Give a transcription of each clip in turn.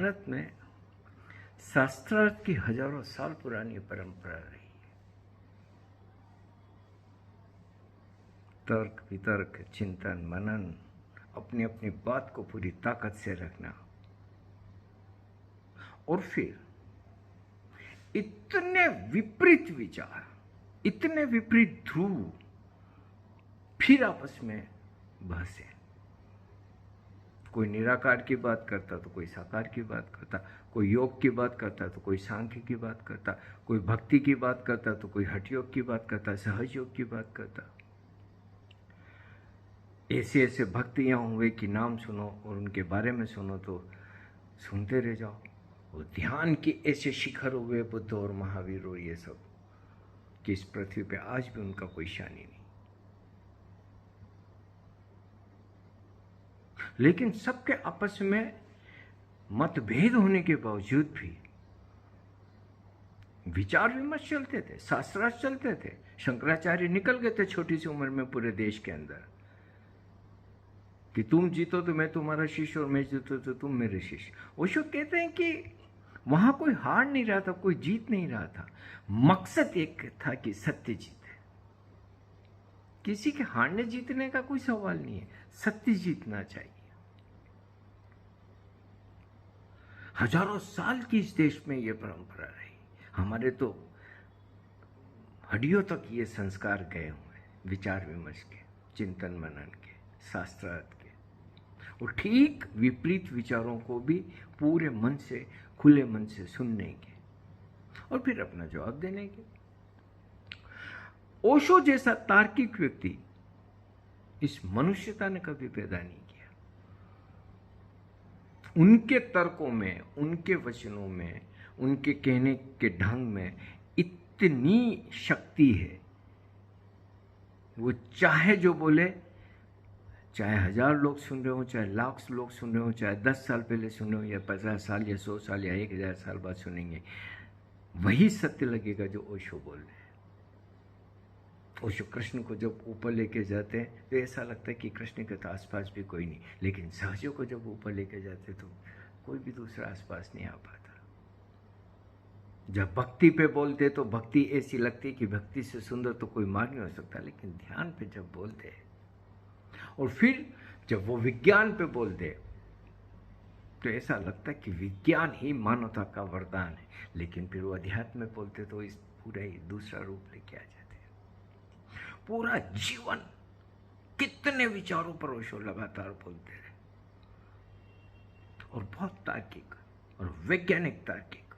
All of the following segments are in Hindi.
भारत में शास्त्रार्थ की हजारों साल पुरानी परंपरा रही है। तर्क वितर्क, चिंतन मनन, अपनी अपनी बात को पूरी ताकत से रखना, और फिर इतने विपरीत विचार, इतने विपरीत ध्रुव, फिर आपस में बहसे। कोई निराकार की बात करता तो कोई साकार की बात करता, कोई योग की बात करता तो कोई सांख्य की बात करता, कोई भक्ति की बात करता तो कोई हठ योग की बात करता, सहज योग की बात करता। ऐसे ऐसे भक्तियां हुए कि नाम सुनो और उनके बारे में सुनो तो सुनते रह जाओ। और ध्यान के ऐसे शिखर हुए बुद्ध और महावीर और ये सब, कि इस पृथ्वी पे आज भी उनका कोई शानी नहीं। लेकिन सबके आपस में मतभेद होने के बावजूद भी विचार विमर्श चलते थे, शास्त्रार्थ चलते थे। शंकराचार्य निकल गए थे छोटी सी उम्र में पूरे देश के अंदर कि तुम जीतो तो मैं तुम्हारा शिष्य और मैं जीतो तो तुम मेरे शिष्य। ओशो कहते हैं कि वहां कोई हार नहीं रहा था, कोई जीत नहीं रहा था। मकसद एक था कि सत्य जीते। किसी के हारने जीतने का कोई सवाल नहीं है, सत्य जीतना चाहिए। हजारों साल की इस देश में ये परंपरा रही। हमारे तो हड्डियों तक ये संस्कार गए हुए, विचार विमर्श के, चिंतन मनन के, शास्त्रार्थ के, और ठीक विपरीत विचारों को भी पूरे मन से, खुले मन से सुनने के और फिर अपना जवाब देने के। ओशो जैसा तार्किक व्यक्ति इस मनुष्यता ने कभी पैदा नहीं किया। उनके तर्कों में, उनके वचनों में, उनके कहने के ढंग में इतनी शक्ति है। वो चाहे जो बोले, चाहे 1000 लोग सुन रहे हो, चाहे लाख लोग सुन रहे हो, चाहे 10 साल पहले सुन रहे हो या 50 साल या 100 साल या 1000 साल बाद सुनेंगे, वही सत्य लगेगा जो ओशो बोल रहे हैं। ओशो कृष्ण को जब ऊपर लेके जाते हैं तो ऐसा लगता है कि कृष्ण के तो आसपास भी कोई नहीं, लेकिन सहजों को जब ऊपर लेके जाते तो कोई भी दूसरा आसपास नहीं आ पाता। जब भक्ति पे बोलते तो भक्ति ऐसी लगती कि भक्ति से सुंदर तो कोई मार्ग नहीं हो सकता, लेकिन ध्यान पे जब बोलते और फिर जब वो विज्ञान पे बोलते तो ऐसा लगता है कि विज्ञान ही मानवता का वरदान है। लेकिन फिर वो अध्यात्म में बोलते तो इस पूरा ही दूसरा रूप लेके आ जाते। पूरा जीवन कितने विचारों पर ओशो लगातार बोलते रहे, और बहुत तार्किक और वैज्ञानिक तार्किक,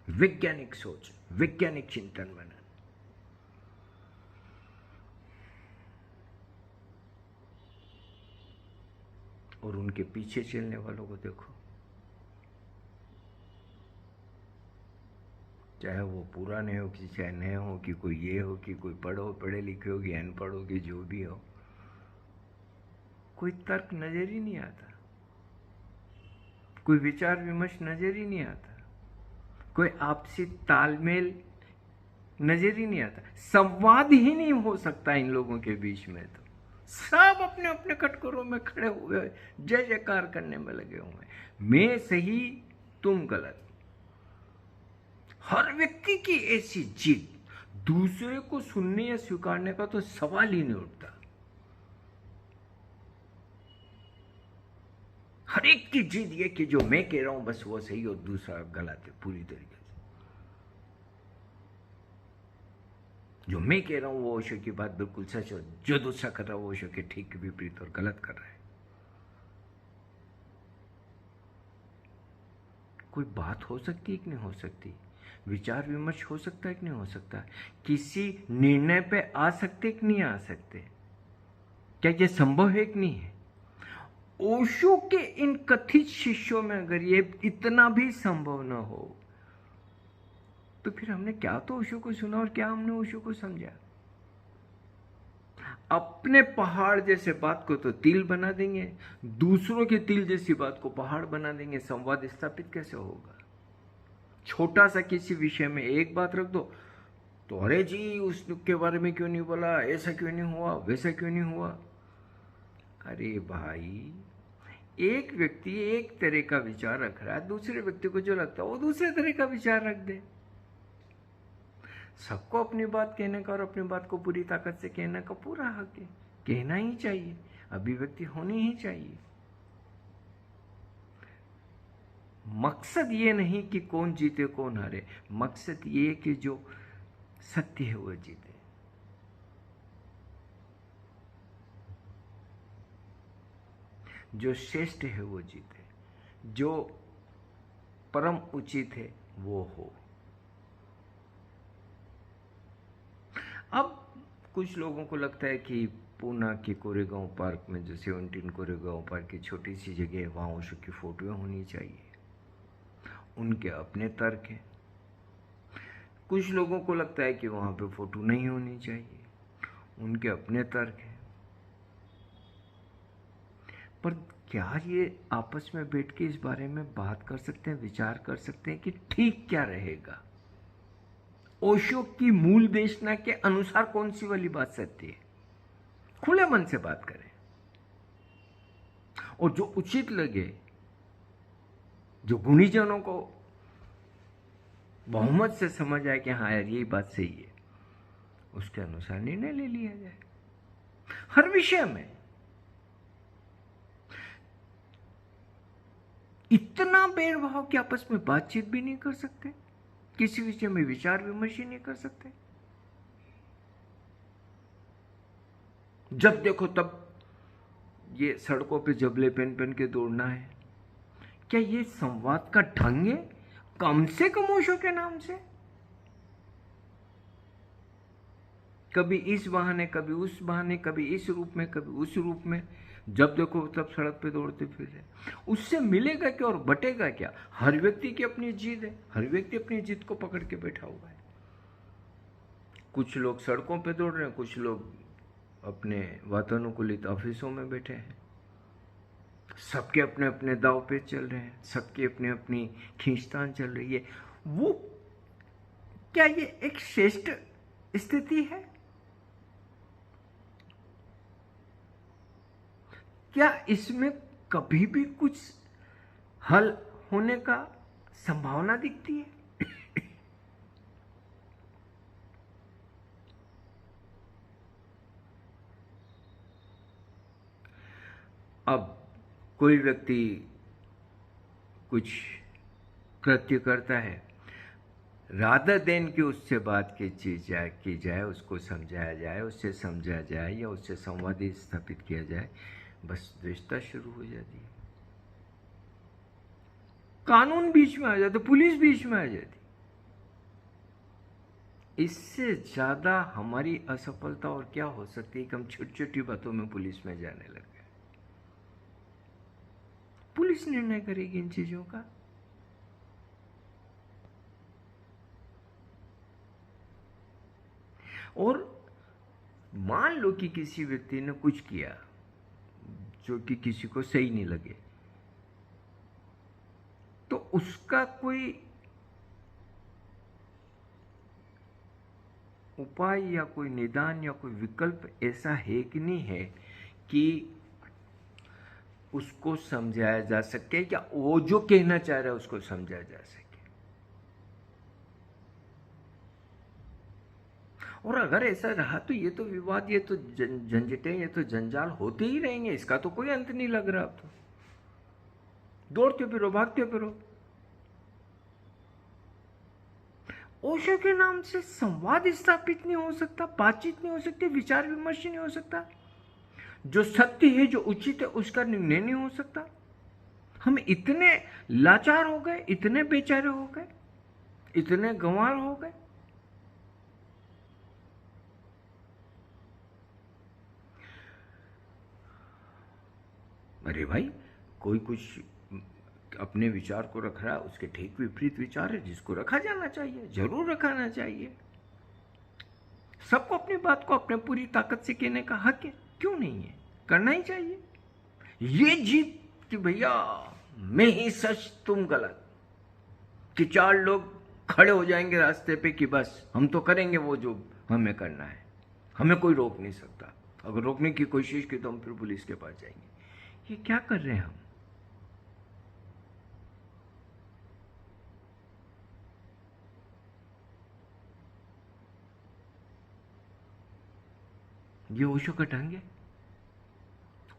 वैज्ञानिक सोच, वैज्ञानिक चिंतन मनन। और उनके पीछे चलने वालों को देखो, चाहे वो पुराने हो कि चाहे नए हो, कि कोई ये हो कि कोई पढ़े लिखे हो कि अनपढ़ हो कि जो भी हो, कोई तर्क नजर ही नहीं आता, कोई विचार विमर्श नजर ही नहीं आता, कोई आपसी तालमेल नजर ही नहीं आता, संवाद ही नहीं हो सकता इन लोगों के बीच में। तो सब अपने अपने कटघरों में खड़े हुए जय जयकार करने में लगे हुए, मैं सही तुम गलत। हर व्यक्ति की ऐसी जिद, दूसरे को सुनने या स्वीकारने का तो सवाल ही नहीं उठता। हर एक की जिद ये कि जो मैं कह रहा हूं बस वो सही और दूसरा गलत है पूरी तरीके से। जो मैं कह रहा हूं वो ओशो की बात बिल्कुल सच है, जो दूसरा कर रहा है वो ओशो के ठीक विपरीत और गलत कर रहा है। कोई बात हो सकती है कि नहीं हो सकती, विचार विमर्श हो सकता है कि नहीं हो सकता, किसी निर्णय पे आ सकते कि नहीं आ सकते, क्या ये संभव है कि नहीं है। ओशो के इन कथित शिष्यों में अगर ये इतना भी संभव न हो तो फिर हमने क्या तो ओशो को सुना और क्या हमने ओशो को समझा। अपने पहाड़ जैसे बात को तो तिल बना देंगे, दूसरों के तिल जैसी बात को पहाड़ बना देंगे। संवाद स्थापित कैसे होगा। छोटा सा किसी विषय में एक बात रख दो तो अरे जी उसके बारे में क्यों नहीं बोला, ऐसा क्यों नहीं हुआ, वैसा क्यों नहीं हुआ। अरे भाई, एक व्यक्ति एक तरह का विचार रख रहा है, दूसरे व्यक्ति को जो लगता है वो दूसरे तरह का विचार रख दे। सबको अपनी बात कहने का और अपनी बात को पूरी ताकत से कहने का पूरा हक है। कहना ही चाहिए, अभिव्यक्ति होनी ही चाहिए। मकसद ये नहीं कि कौन जीते कौन हारे, मकसद ये कि जो सत्य है वो जीते। जो श्रेष्ठ है वो जीते, जो परम उचित है वो हो। अब कुछ लोगों को लगता है कि पूना के कोरेगांव पार्क में, जो 17 कोरेगांव पार्क की छोटी सी जगह है, वहाँ ओशो की फोटोएं होनी चाहिए। उनके अपने तर्क हैं। कुछ लोगों को लगता है कि वहाँ पे फोटो नहीं होनी चाहिए, उनके अपने तर्क हैं। पर क्या ये आपस में बैठ के इस बारे में बात कर सकते हैं, विचार कर सकते हैं कि ठीक क्या रहेगा? ओशो की मूल देशना के अनुसार कौन सी वाली बात सत्य है? खुले मन से बात करें और जो उचित लगे, जो गुणीजनों को बहुमत से समझ आए कि हाँ यार यही बात सही है, उसके अनुसार निर्णय ले लिया जाए। हर विषय में इतना भेदभाव कि आपस में बातचीत भी नहीं कर सकते, किसी विषय में विचार विमर्श ही नहीं कर सकते। जब देखो तब ये सड़कों पे जबले पहन पहन के दौड़ना है, क्या ये संवाद का ढंग है? कम से कम ओशो के नाम से कभी इस बहाने, कभी उस बहाने, कभी इस रूप में, कभी उस रूप में, जब देखो तब सड़क पे दौड़ते फिर रहे। उससे मिलेगा क्या और बटेगा क्या? हर व्यक्ति की अपनी जिद है, हर व्यक्ति अपनी जिद को पकड़ के बैठा हुआ है। कुछ लोग सड़कों पे दौड़ रहे हैं, कुछ लोग अपने वातानुकूलित ऑफिसों में बैठे हैं। सबके अपने अपने दाव पे चल रहे हैं, सबकी अपनी अपनी खींचतान चल रही है। वो क्या ये एक श्रेष्ठ स्थिति है? क्या इसमें कभी भी कुछ हल होने का संभावना दिखती है? अब कोई व्यक्ति कुछ कृत्य करता है, रादर देन कि उससे बात की जाए, उसको समझाया जाए, उससे समझा जाए या उससे संवाद स्थापित किया जाए, बस द्वेषता शुरू हो जाती है। कानून बीच में आ जाता, पुलिस बीच में आ जाती। इससे ज्यादा हमारी असफलता और क्या हो सकती है कि हम छोटी छोटी बातों में पुलिस में जाने लग गए। पुलिस निर्णय करेगी इन चीजों का। और मान लो कि किसी व्यक्ति ने कुछ किया जो कि किसी को सही नहीं लगे, तो उसका कोई उपाय या कोई निदान या कोई विकल्प ऐसा है कि नहीं है कि उसको समझाया जा सके, या वो जो कहना चाह रहा है उसको समझाया जा सके। और अगर ऐसा रहा तो ये तो विवाद, ये तो झंझटें, ये तो जंजाल होते ही रहेंगे। इसका तो कोई अंत नहीं लग रहा। अब तो दौड़ते फिरो, भागते फिरो। ओशो के नाम से संवाद स्थापित नहीं हो सकता, बातचीत नहीं हो सकती, विचार विमर्श नहीं हो सकता, जो सत्य है, जो उचित है, उसका निर्णय नहीं हो सकता। हम इतने लाचार हो गए, इतने बेचारे हो गए, इतने गंवार हो गए। अरे भाई, कोई कुछ अपने विचार को रख रहा है, उसके ठीक विपरीत विचार है जिसको रखा जाना चाहिए, जरूर रखाना चाहिए। सबको अपनी बात को अपने पूरी ताकत से कहने का हक है, क्यों नहीं है? करना ही चाहिए। ये जीत कि भैया मैं ही सच तुम गलत, कि चार लोग खड़े हो जाएंगे रास्ते पे कि बस हम तो करेंगे वो जो हमें करना है, हमें कोई रोक नहीं सकता। अगर रोकने की कोशिश की तो हम फिर पुलिस के पास जाएंगे। ये क्या कर रहे हैं हम? ये ओशो का ढंग है?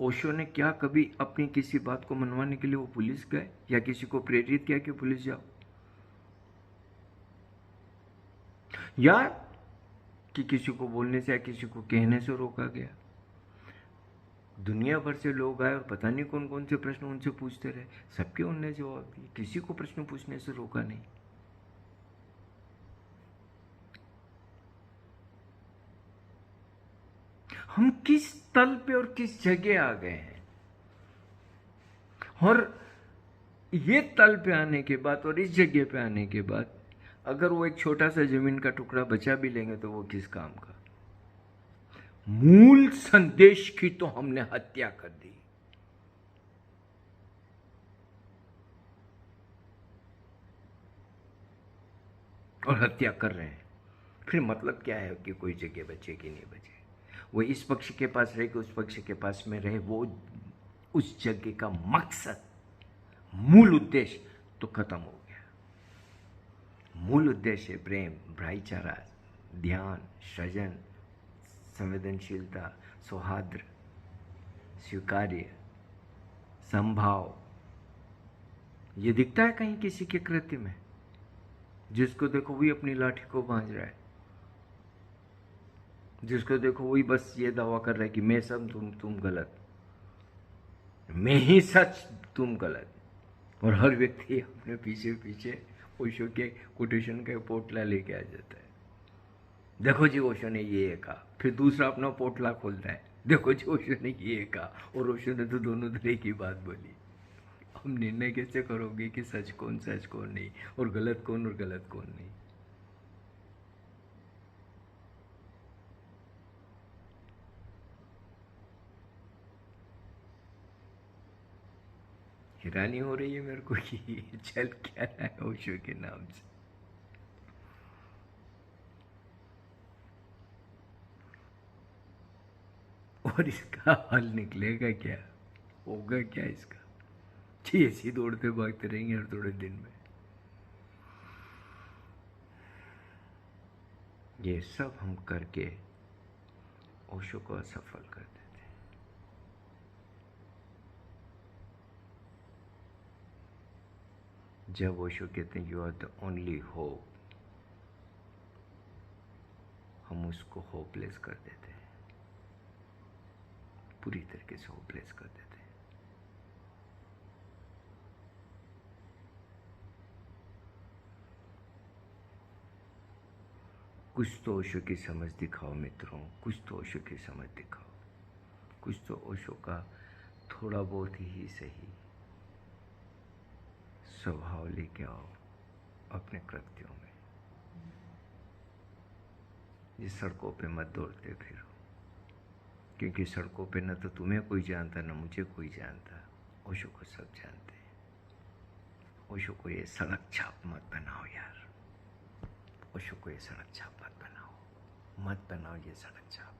ओशो ने क्या कभी अपनी किसी बात को मनवाने के लिए वो पुलिस गए या किसी को प्रेरित किया कि पुलिस जाओ, या कि किसी को बोलने से या किसी को कहने से रोका गया? दुनिया भर से लोग आए और पता नहीं कौन कौन से प्रश्न उनसे पूछते रहे, सबके उनने जवाब दिए, किसी को प्रश्न पूछने से रोका नहीं। हम किस तल पे और किस जगह आ गए हैं? और ये तल पे आने के बाद और इस जगह पे आने के बाद अगर वो एक छोटा सा जमीन का टुकड़ा बचा भी लेंगे तो वो किस काम का? मूल संदेश की तो हमने हत्या कर दी। और हत्या कर रहे हैं, फिर मतलब क्या है कि कोई जगह बचे कि नहीं बचे? वो इस पक्ष के पास रहे कि उस पक्ष के पास में रहे, वो उस जगह का मकसद, मूल उद्देश्य तो खत्म हो गया। मूल उद्देश्य प्रेम, भाईचारा, ध्यान, सृजन, संवेदनशीलता, सौहार्द, स्वीकार्य, संभाव, ये दिखता है कहीं किसी के कृत्य में? जिसको देखो वही अपनी लाठी को बांध रहा है, जिसको देखो वही बस ये दावा कर रहा है कि मैं सब, तुम गलत, मैं ही सच, तुम गलत। और हर व्यक्ति अपने पीछे पीछे ओशो के कोटेशन का पोटला लेके आ जाता है। देखो जी ओशो ने ये कहा, फिर दूसरा अपना पोटला खोलता है, देखो जी ओशो ने ये कहा, और ओशो ने तो दोनों तरह की बात बोली। हम निर्णय कैसे करोगे कि सच कौन नहीं, और गलत कौन नहीं? हैरानी हो रही है मेरे को कि चल क्या रहा है ओशो के नाम से। और इसका हल निकलेगा क्या, होगा क्या इसका? ऐसे दौड़ते भागते रहेंगे हर थोड़े दिन में। ये सब हम करके ओशो को असफल कर देते हैं। जब ओशो कहते हैं you are the only hope, हम उसको होपलेस कर देते हैं, पूरी तरीके से होपलेस कर देते हैं। कुछ तो ओशो की समझ दिखाओ मित्रों, कुछ तो ओशो की समझ दिखाओ, कुछ तो ओशो का थोड़ा बहुत ही सही स्वभाव लेके आओ अपने कृत्यों में। ये सड़कों पे मत दौड़ते फिरो, क्योंकि सड़कों पे न तो तुम्हें कोई जानता न मुझे कोई जानता, ओशो को सब जानते हैं। ओशो को ये सड़क छाप मत बनाओ यार, ओशो को ये सड़क छाप मत बनाओ ये सड़क छाप।